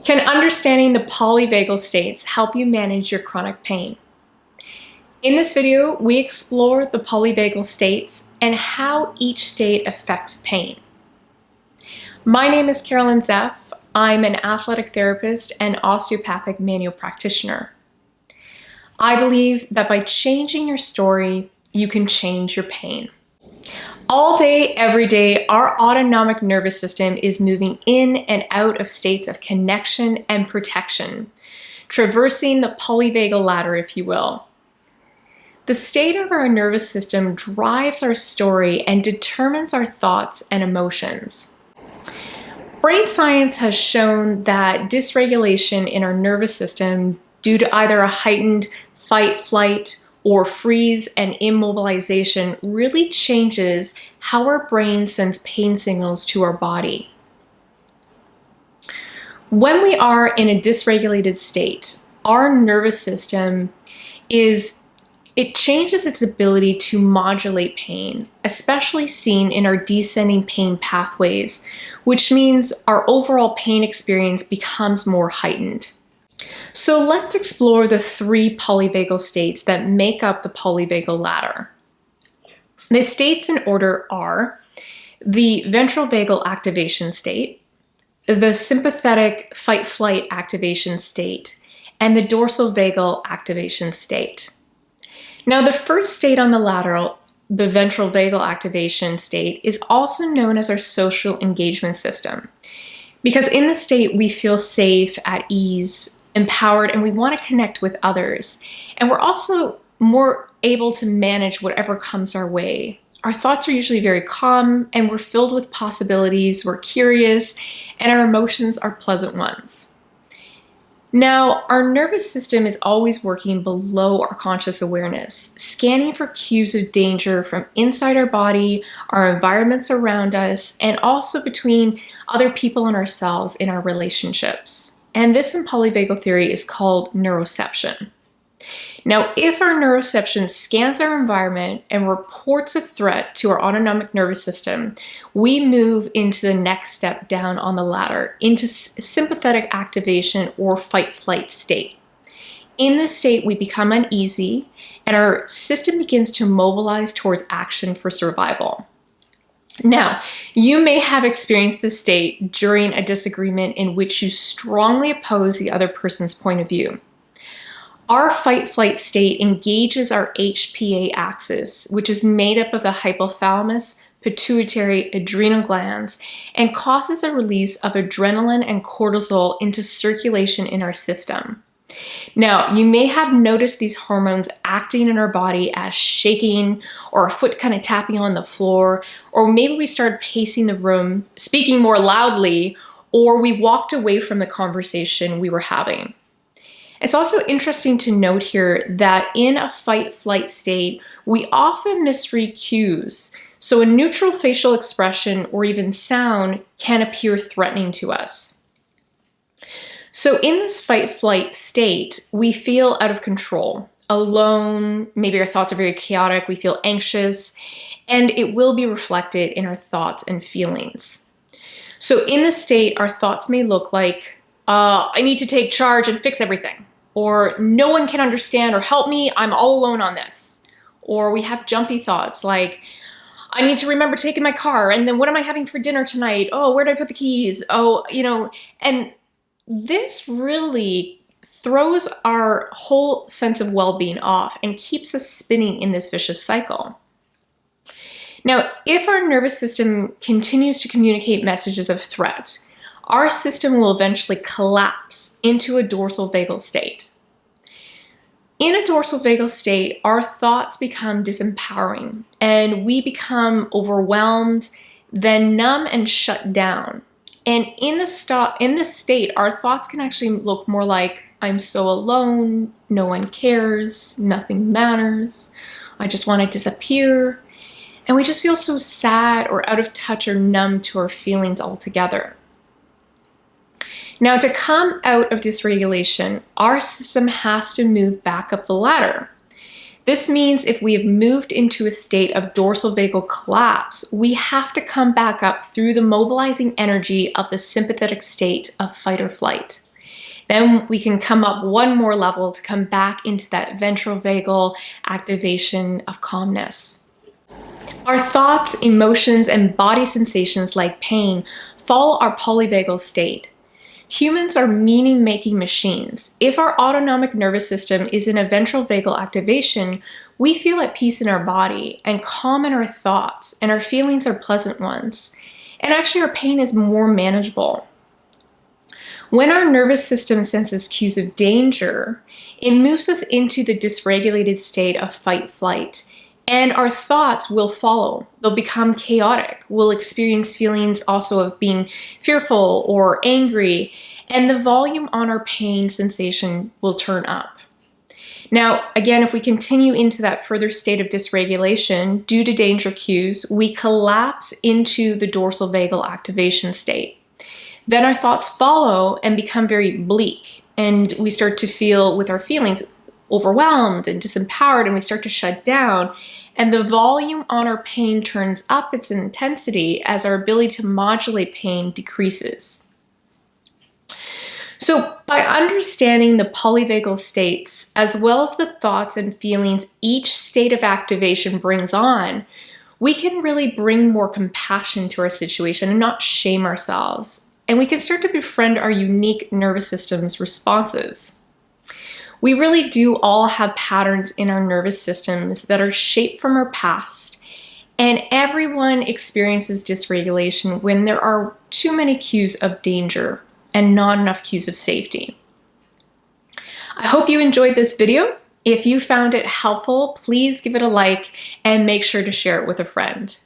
Can understanding the polyvagal states help you manage your chronic pain? In this video, we explore the polyvagal states and how each state affects pain. My name is Carolyn Zeff. I'm an athletic therapist and osteopathic manual practitioner. I believe that by changing your story, you can change your pain. All day, every day, our autonomic nervous system is moving in and out of states of connection and protection, traversing the polyvagal ladder, if you will. The state of our nervous system drives our story and determines our thoughts and emotions. Brain science has shown that dysregulation in our nervous system due to either a heightened fight, flight, or freeze and immobilization really changes how our brain sends pain signals to our body. When we are in a dysregulated state, our nervous system changes its ability to modulate pain, especially seen in our descending pain pathways, which means our overall pain experience becomes more heightened. So let's explore the three polyvagal states that make up the polyvagal ladder. The states in order are the ventral vagal activation state, the sympathetic fight-flight activation state, and the dorsal vagal activation state. Now, the first state on the ladder, the ventral vagal activation state, is also known as our social engagement system, because in this state we feel safe, at ease, empowered, and we want to connect with others. And we're also more able to manage whatever comes our way. Our thoughts are usually very calm, and we're filled with possibilities, we're curious, and our emotions are pleasant ones. Now, our nervous system is always working below our conscious awareness, scanning for cues of danger from inside our body, our environments around us, and also between other people and ourselves in our relationships. And this in polyvagal theory is called neuroception. Now, if our neuroception scans our environment and reports a threat to our autonomic nervous system, we move into the next step down on the ladder, into sympathetic activation or fight-flight state. In this state, we become uneasy and our system begins to mobilize towards action for survival. Now, you may have experienced this state during a disagreement in which you strongly oppose the other person's point of view. Our fight-flight state engages our HPA axis, which is made up of the hypothalamus, pituitary, adrenal glands, and causes a release of adrenaline and cortisol into circulation in our system. Now, you may have noticed these hormones acting in our body as shaking or a foot kind of tapping on the floor, or maybe we started pacing the room, speaking more loudly, or we walked away from the conversation we were having. It's also interesting to note here that in a fight-flight state, we often misread cues. So a neutral facial expression or even sound can appear threatening to us. So in this fight-flight state, we feel out of control, alone, maybe our thoughts are very chaotic, we feel anxious, and it will be reflected in our thoughts and feelings. So in this state, our thoughts may look like, I need to take charge and fix everything, or no one can understand or help me, I'm all alone on this. Or we have jumpy thoughts like, I need to remember taking my car, and then what am I having for dinner tonight? Oh, where did I put the keys? Oh, and this really throws our whole sense of well-being off and keeps us spinning in this vicious cycle. Now, if our nervous system continues to communicate messages of threat, our system will eventually collapse into a dorsal vagal state. In a dorsal vagal state, our thoughts become disempowering and we become overwhelmed, then numb and shut down. And in this state, our thoughts can actually look more like, I'm so alone, no one cares, nothing matters, I just want to disappear. And we just feel so sad or out of touch or numb to our feelings altogether. Now, to come out of dysregulation, our system has to move back up the ladder. This means if we have moved into a state of dorsal vagal collapse, we have to come back up through the mobilizing energy of the sympathetic state of fight or flight. Then we can come up one more level to come back into that ventral vagal activation of calmness. Our thoughts, emotions, and body sensations like pain follow our polyvagal state. Humans are meaning-making machines. If our autonomic nervous system is in a ventral vagal activation, we feel at peace in our body and calm in our thoughts, and our feelings are pleasant ones. And actually, our pain is more manageable. When our nervous system senses cues of danger, it moves us into the dysregulated state of fight-flight, and our thoughts will follow. They'll become chaotic. We'll experience feelings also of being fearful or angry, and the volume on our pain sensation will turn up. Now, again, if we continue into that further state of dysregulation due to danger cues, we collapse into the dorsal vagal activation state. Then our thoughts follow and become very bleak, and we start to feel with our feelings overwhelmed and disempowered, and we start to shut down, and the volume on our pain turns up its intensity as our ability to modulate pain decreases. So by understanding the polyvagal states, as well as the thoughts and feelings each state of activation brings on, we can really bring more compassion to our situation and not shame ourselves. And we can start to befriend our unique nervous system's responses. We really do all have patterns in our nervous systems that are shaped from our past, and everyone experiences dysregulation when there are too many cues of danger and not enough cues of safety. I hope you enjoyed this video. If you found it helpful, please give it a like and make sure to share it with a friend.